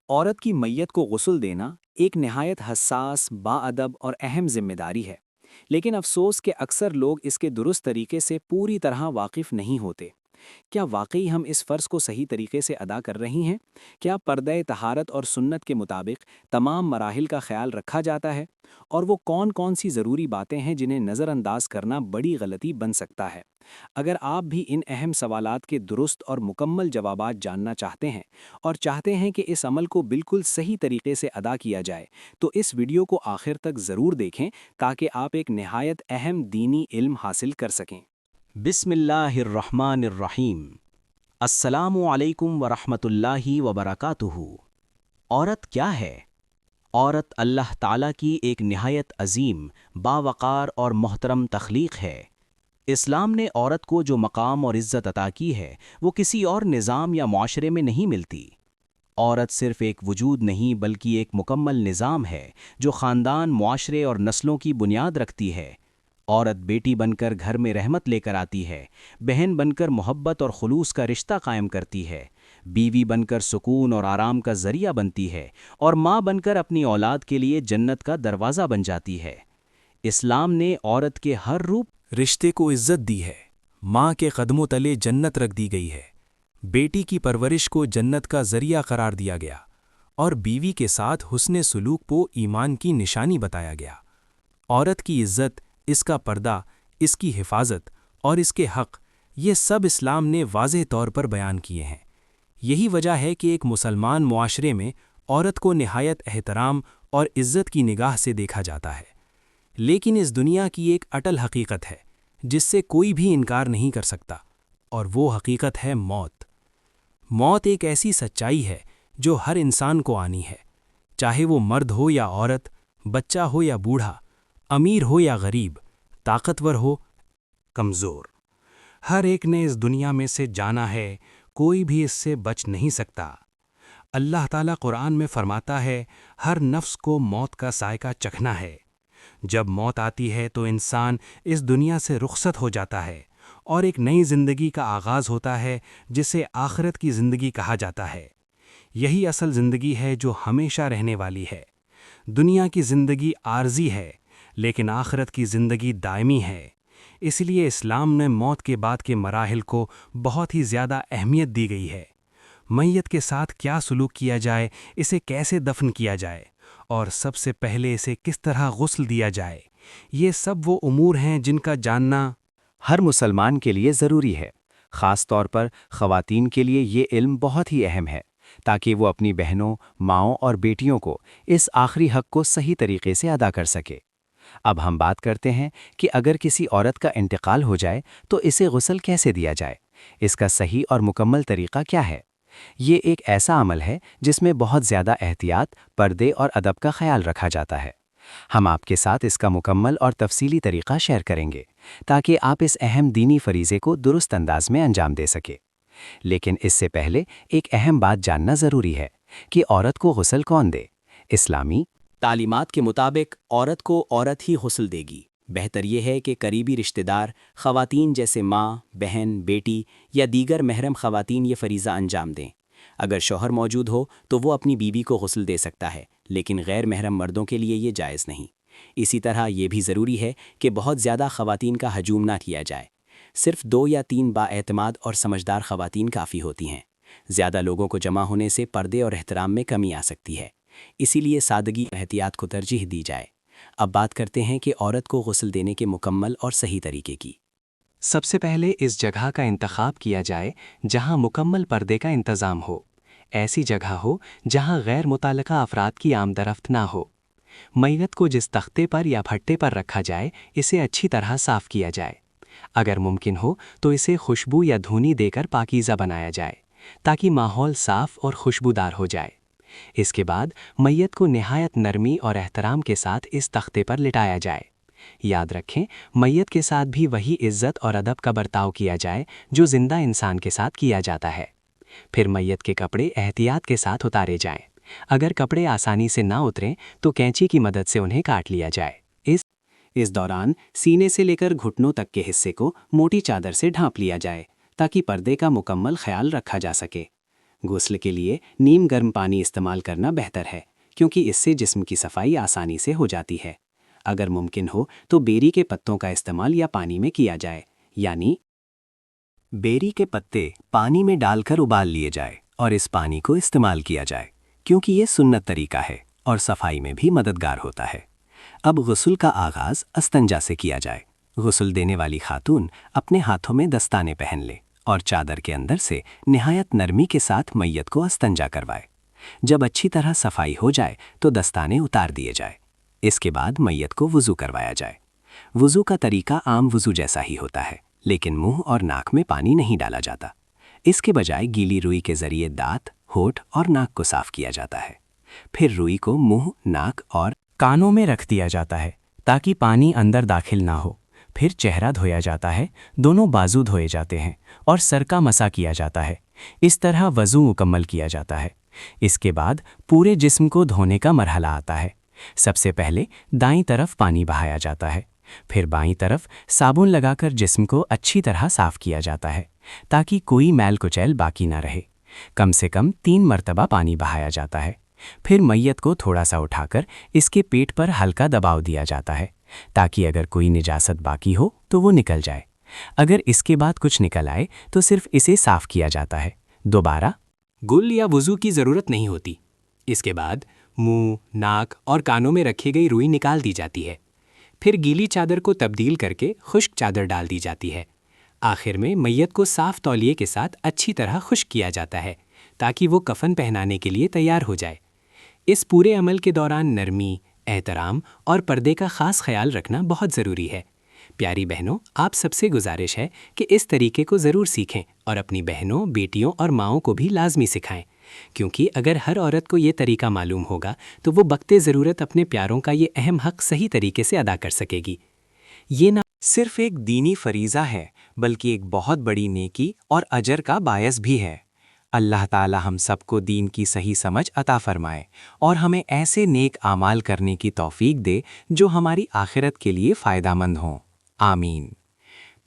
عورت کی میت کو غسل دینا ایک نہایت حساس، باادب اور اہم ذمہ داری ہے، لیکن افسوس کہ اکثر لوگ اس کے درست طریقے سے پوری طرح واقف نہیں ہوتے۔ کیا واقعی ہم اس فرض کو صحیح طریقے سے ادا کر رہی ہیں؟ کیا پردہ طہارت اور سنت کے مطابق تمام مراحل کا خیال رکھا جاتا ہے؟ اور وہ کون کون سی ضروری باتیں ہیں جنہیں نظر انداز کرنا بڑی غلطی بن سکتا ہے؟ اگر آپ بھی ان اہم سوالات کے درست اور مکمل جوابات جاننا چاہتے ہیں اور چاہتے ہیں کہ اس عمل کو بالکل صحیح طریقے سے ادا کیا جائے، تو اس ویڈیو کو آخر تک ضرور دیکھیں تاکہ آپ ایک نہایت اہم دینی علم حاصل کر سکیں۔ بسم اللہ الرحمن الرحیم۔ السلام علیکم ورحمۃ اللہ وبرکاتہ۔ عورت کیا ہے؟ عورت اللہ تعالیٰ کی ایک نہایت عظیم، باوقار اور محترم تخلیق ہے۔ اسلام نے عورت کو جو مقام اور عزت عطا کی ہے وہ کسی اور نظام یا معاشرے میں نہیں ملتی۔ عورت صرف ایک وجود نہیں بلکہ ایک مکمل نظام ہے جو خاندان، معاشرے اور نسلوں کی بنیاد رکھتی ہے۔ عورت بیٹی بن کر گھر میں رحمت لے کر آتی ہے، بہن بن کر محبت اور خلوص کا رشتہ قائم کرتی ہے، بیوی بن کر سکون اور آرام کا ذریعہ بنتی ہے، اور ماں بن کر اپنی اولاد کے لیے جنت کا دروازہ بن جاتی ہے۔ اسلام نے عورت کے ہر روپ رشتے کو عزت دی ہے۔ ماں کے قدموں تلے جنت رکھ دی گئی ہے، بیٹی کی پرورش کو جنت کا ذریعہ قرار دیا گیا، اور بیوی کے ساتھ حسن سلوک کو ایمان کی نشانی بتایا گیا۔ عورت کی عزت، اس کا پردہ، اس کی حفاظت اور اس کے حق، یہ سب اسلام نے واضح طور پر بیان کیے ہیں۔ یہی وجہ ہے کہ ایک مسلمان معاشرے میں عورت کو نہایت احترام اور عزت کی نگاہ سے دیکھا جاتا ہے۔ لیکن اس دنیا کی ایک اٹل حقیقت ہے جس سے کوئی بھی انکار نہیں کر سکتا، اور وہ حقیقت ہے موت۔ موت ایک ایسی سچائی ہے جو ہر انسان کو آنی ہے، چاہے وہ مرد ہو یا عورت، بچہ ہو یا بوڑھا، امیر ہو یا غریب، طاقتور ہو کمزور۔ ہر ایک نے اس دنیا میں سے جانا ہے، کوئی بھی اس سے بچ نہیں سکتا۔ اللہ تعالیٰ قرآن میں فرماتا ہے، ہر نفس کو موت کا ذائقہ چکھنا ہے۔ جب موت آتی ہے تو انسان اس دنیا سے رخصت ہو جاتا ہے اور ایک نئی زندگی کا آغاز ہوتا ہے جسے آخرت کی زندگی کہا جاتا ہے۔ یہی اصل زندگی ہے جو ہمیشہ رہنے والی ہے۔ دنیا کی زندگی عارضی ہے، لیکن آخرت کی زندگی دائمی ہے۔ اس لیے اسلام نے موت کے بعد کے مراحل کو بہت ہی زیادہ اہمیت دی گئی ہے۔ میت کے ساتھ کیا سلوک کیا جائے، اسے کیسے دفن کیا جائے، اور سب سے پہلے اسے کس طرح غسل دیا جائے، یہ سب وہ امور ہیں جن کا جاننا ہر مسلمان کے لیے ضروری ہے۔ خاص طور پر خواتین کے لیے یہ علم بہت ہی اہم ہے، تاکہ وہ اپنی بہنوں، ماؤں اور بیٹیوں کو اس آخری حق کو صحیح طریقے سے ادا کر سکے۔ اب ہم بات کرتے ہیں کہ اگر کسی عورت کا انتقال ہو جائے تو اسے غسل کیسے دیا جائے، اس کا صحیح اور مکمل طریقہ کیا ہے۔ یہ ایک ایسا عمل ہے جس میں بہت زیادہ احتیاط، پردے اور ادب کا خیال رکھا جاتا ہے۔ ہم آپ کے ساتھ اس کا مکمل اور تفصیلی طریقہ شیئر کریں گے تاکہ آپ اس اہم دینی فریضے کو درست انداز میں انجام دے سکیں۔ لیکن اس سے پہلے ایک اہم بات جاننا ضروری ہے کہ عورت کو غسل کون دے۔ اسلامی تعلیمات کے مطابق عورت کو عورت ہی غسل دے گی۔ بہتر یہ ہے کہ قریبی رشتہ دار خواتین جیسے ماں، بہن، بیٹی یا دیگر محرم خواتین یہ فریضہ انجام دیں۔ اگر شوہر موجود ہو تو وہ اپنی بیوی کو غسل دے سکتا ہے، لیکن غیر محرم مردوں کے لیے یہ جائز نہیں۔ اسی طرح یہ بھی ضروری ہے کہ بہت زیادہ خواتین کا ہجوم نہ کیا جائے۔ صرف 2 یا 3 بااعتماد اور سمجھدار خواتین کافی ہوتی ہیں۔ زیادہ لوگوں کو جمع ہونے سے پردے اور احترام میں کمی آ سکتی ہے، اسی لیے سادگی اور احتیاط کو ترجیح دی جائے۔ اب بات کرتے ہیں کہ عورت کو غسل دینے کے مکمل اور صحیح طریقے کی۔ سب سے پہلے اس جگہ کا انتخاب کیا جائے جہاں مکمل پردے کا انتظام ہو۔ ایسی جگہ ہو جہاں غیر متعلقہ افراد کی آمد رفت نہ ہو۔ میت کو جس تختے پر یا پھٹے پر رکھا جائے اسے اچھی طرح صاف کیا جائے۔ اگر ممکن ہو تو اسے خوشبو یا دھونی دے کر پاکیزہ بنایا جائے تاکہ ماحول صاف اور خوشبودار ہو جائے۔ اس کے بعد میت کو نہایت نرمی اور احترام کے ساتھ اس تختے پر لٹایا جائے۔ یاد رکھیں، میت کے ساتھ بھی وہی عزت اور ادب کا برتاؤ کیا جائے جو زندہ انسان کے ساتھ کیا جاتا ہے۔ پھر میت کے کپڑے احتیاط کے ساتھ اتارے جائیں۔ اگر کپڑے آسانی سے نہ اتریں تو کینچی کی مدد سے انہیں کاٹ لیا جائے۔ اس دوران سینے سے لے کر گھٹنوں تک کے حصے کو موٹی چادر سے ڈھانپ لیا جائے تاکہ پردے کا مکمل خیال رکھا جا سکے۔ غسل کے لیے نیم گرم پانی استعمال کرنا بہتر ہے کیونکہ اس سے جسم کی صفائی آسانی سے ہو جاتی ہے۔ اگر ممکن ہو تو بیری کے پتوں کا استعمال یا پانی میں کیا جائے، یعنی بیری کے پتے پانی میں ڈال کر ابال لیے جائے اور اس پانی کو استعمال کیا جائے کیونکہ یہ سنت طریقہ ہے اور صفائی میں بھی مددگار ہوتا ہے۔ اب غسل کا آغاز استنجا سے کیا جائے۔ غسل دینے والی خاتون اپنے ہاتھوں میں دستانے پہن لے اور چادر کے اندر سے نہایت نرمی کے ساتھ میت کو استنجا کروائے۔ جب اچھی طرح صفائی ہو جائے تو دستانے اتار دیے جائے۔ اس کے بعد میت کو وضو کروایا جائے۔ وضو کا طریقہ عام وضو جیسا ہی ہوتا ہے، لیکن منہ اور ناک میں پانی نہیں ڈالا جاتا۔ اس کے بجائے گیلی روئی کے ذریعے دانت، ہونٹ اور ناک کو صاف کیا جاتا ہے۔ پھر روئی کو منہ، ناک اور کانوں میں رکھ دیا جاتا ہے تاکہ پانی اندر داخل نہ ہو۔ پھر چہرہ دھویا جاتا ہے، دونوں بازو دھوئے جاتے ہیں اور سر کا مسح کیا جاتا ہے۔ اس طرح وضو مکمل کیا جاتا ہے۔ اس کے بعد پورے جسم کو دھونے کا مرحلہ آتا ہے۔ سب سے پہلے دائیں طرف پانی بہایا جاتا ہے، پھر بائیں طرف صابن لگا کر جسم کو اچھی طرح صاف کیا جاتا ہے تاکہ کوئی میل کچیل باقی نہ رہے۔ کم سے کم 3 مرتبہ پانی بہایا جاتا ہے۔ پھر میت کو تھوڑا سا اٹھا کر اس کے پیٹ پر ہلکا دباؤ دیا جاتا ہے تاکہ اگر کوئی نجاست باقی ہو تو وہ نکل جائے۔ اگر اس کے بعد کچھ نکل آئے تو صرف اسے صاف کیا جاتا ہے۔ دوبارہ گل یا وضو کی ضرورت نہیں ہوتی۔ اس کے بعد منہ، ناک اور کانوں میں رکھی گئی روئی نکال دی جاتی ہے۔ پھر گیلی چادر کو تبدیل کر کے خشک چادر ڈال دی جاتی ہے۔ آخر میں میت کو صاف تولیے کے ساتھ اچھی طرح خشک کیا جاتا ہے تاکہ وہ کفن پہنانے کے لیے تیار ہو جائے۔ اس پورے عمل کے دوران نرمی، احترام اور پردے کا خاص خیال رکھنا بہت ضروری ہے۔ پیاری بہنوں، آپ سب سے گزارش ہے کہ اس طریقے کو ضرور سیکھیں اور اپنی بہنوں، بیٹیوں اور ماؤں کو بھی لازمی سکھائیں، کیونکہ اگر ہر عورت کو یہ طریقہ معلوم ہوگا تو وہ بقتے ضرورت اپنے پیاروں کا یہ اہم حق صحیح طریقے سے ادا کر سکے گی۔ یہ نہ صرف ایک دینی فریضہ ہے بلکہ ایک بہت بڑی نیکی اور اجر کا باعث بھی ہے۔ اللہ تعالی ہم سب کو دین کی صحیح سمجھ عطا فرمائے اور ہمیں ایسے نیک اعمال کرنے کی توفیق دے جو ہماری آخرت کے لیے فائدہ مند ہوں، آمین۔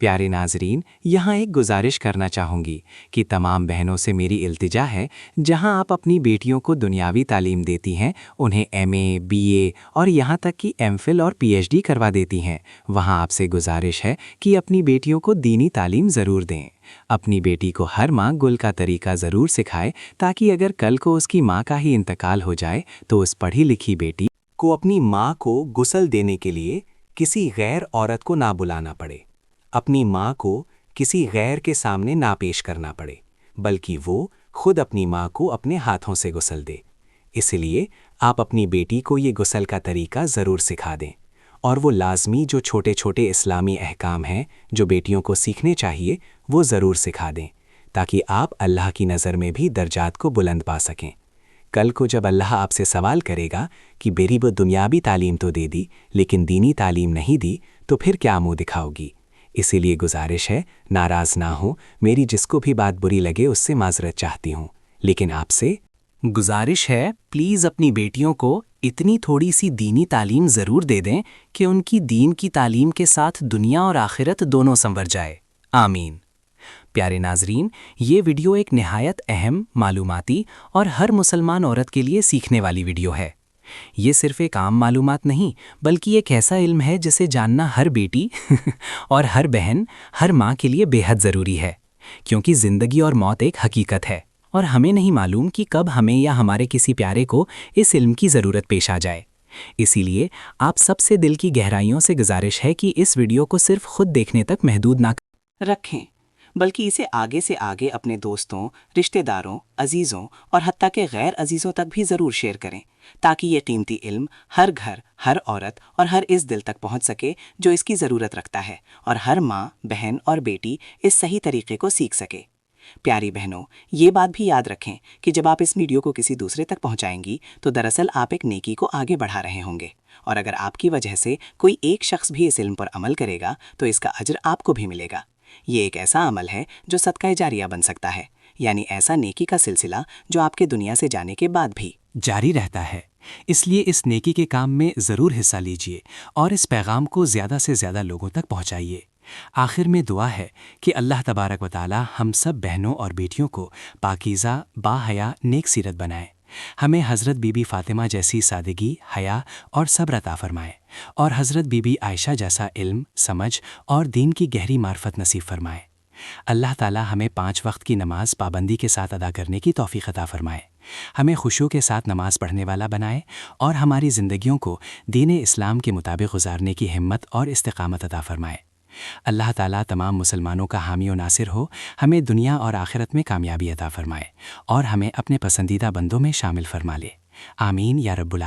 پیارے ناظرین، یہاں ایک گزارش کرنا چاہوں گی کہ تمام بہنوں سے میری التجا ہے، جہاں آپ اپنی بیٹیوں کو دنیاوی تعلیم دیتی ہیں، انہیں MA، BA اور یہاں تک کہ MPhil اور PhD کروا دیتی ہیں، وہاں آپ سے گزارش ہے کہ اپنی بیٹیوں کو دینی تعلیم ضرور دیں۔ اپنی بیٹی کو ہر ماں گل کا طریقہ ضرور سکھائے تاکہ اگر کل کو اس کی ماں کا ہی انتقال ہو جائے تو اس پڑھی لکھی بیٹی کو اپنی ماں کو غسل دینے کے لیے کسی غیر عورت کو نہ بلانا پڑے، اپنی ماں کو کسی غیر کے سامنے نہ پیش کرنا پڑے، بلکہ وہ خود اپنی ماں کو اپنے ہاتھوں سے غسل دے۔ اس لیے آپ اپنی بیٹی کو یہ غسل کا طریقہ ضرور سکھا دیں، اور وہ لازمی جو چھوٹے چھوٹے اسلامی احکام ہیں جو بیٹیوں کو سیکھنے چاہیے وہ ضرور سکھا دیں تاکہ آپ اللہ کی نظر میں بھی درجات کو بلند پا سکیں۔ کل کو جب اللہ آپ سے سوال کرے گا کہ میری وہ دنیاوی تعلیم تو دے دی لیکن دینی تعلیم نہیں دی، تو پھر کیا منہ دکھاؤ گی؟ اسی لیے گزارش ہے، ناراض نہ ہوں، میری جس کو بھی بات بری لگے اس سے معذرت چاہتی ہوں، لیکن آپ سے گزارش ہے پلیز اپنی بیٹیوں کو اتنی تھوڑی سی دینی تعلیم ضرور دے دیں کہ ان کی دین کی تعلیم کے ساتھ دنیا اور آخرت دونوں سنور جائے، آمین۔ پیارے ناظرین، یہ ویڈیو ایک نہایت اہم، معلوماتی اور ہر مسلمان عورت کے لیے سیکھنے والی ویڈیو ہے۔ یہ صرف ایک عام معلومات نہیں بلکہ ایک ایسا علم ہے جسے جاننا ہر بیٹی اور ہر بہن، ہر ماں کے لیے بے حد ضروری ہے، کیونکہ زندگی اور موت ایک حقیقت ہے اور ہمیں نہیں معلوم کہ کب ہمیں یا ہمارے کسی پیارے کو اس علم کی ضرورت پیش آ جائے۔ اسی لیے آپ سب سے دل کی گہرائیوں سے گزارش ہے کہ اس ویڈیو کو صرف خود دیکھنے تک محدود نہ رکھیں، بلکہ اسے آگے سے آگے اپنے دوستوں، رشتہ داروں، عزیزوں اور حتیٰ کہ غیر عزیزوں تک بھی ضرور شیئر کریں تاکہ یہ قیمتی علم ہر گھر، ہر عورت اور ہر اس دل تک پہنچ سکے جو اس کی ضرورت رکھتا ہے، اور ہر ماں، بہن اور بیٹی اس صحیح طریقے کو سیکھ سکے۔ پیاری بہنوں، یہ بات بھی یاد رکھیں کہ جب آپ اس ویڈیو کو کسی دوسرے تک پہنچائیں گی تو دراصل آپ ایک نیکی کو آگے بڑھا رہے ہوں گے، اور اگر آپ کی وجہ سے کوئی ایک شخص بھی اس علم پر عمل کرے گا تو اس کا اجر آپ کو بھی ملے گا۔ یہ ایک ایسا عمل ہے جو صدقہ جاریہ بن سکتا ہے، یعنی ایسا نیکی کا سلسلہ جو آپ کے دنیا سے جانے کے بعد بھی جاری رہتا ہے۔ اس لیے اس نیکی کے کام میں ضرور حصہ لیجیے اور اس پیغام کو زیادہ سے زیادہ لوگوں تک پہنچائیے۔ آخر میں دعا ہے کہ اللہ تبارک و تعالی ہم سب بہنوں اور بیٹیوں کو پاکیزہ، باحیا، نیک سیرت بنائے، ہمیں حضرت بی بی فاطمہ جیسی سادگی، حیا اور صبر عطا فرمائے، اور حضرت بی بی عائشہ جیسا علم، سمجھ اور دین کی گہری معرفت نصیب فرمائے۔ اللہ تعالی ہمیں 5 وقت کی نماز پابندی کے ساتھ ادا کرنے کی توفیق عطا فرمائے، ہمیں خشوع کے ساتھ نماز پڑھنے والا بنائے، اور ہماری زندگیوں کو دین اسلام کے مطابق گزارنے کی ہمت اور استقامت عطا فرمائے۔ اللہ تعالیٰ تمام مسلمانوں کا حامی و ناصر ہو، ہمیں دنیا اور آخرت میں کامیابی عطا فرمائے، اور ہمیں اپنے پسندیدہ بندوں میں شامل فرما لے۔ آمین یا رب العالمین۔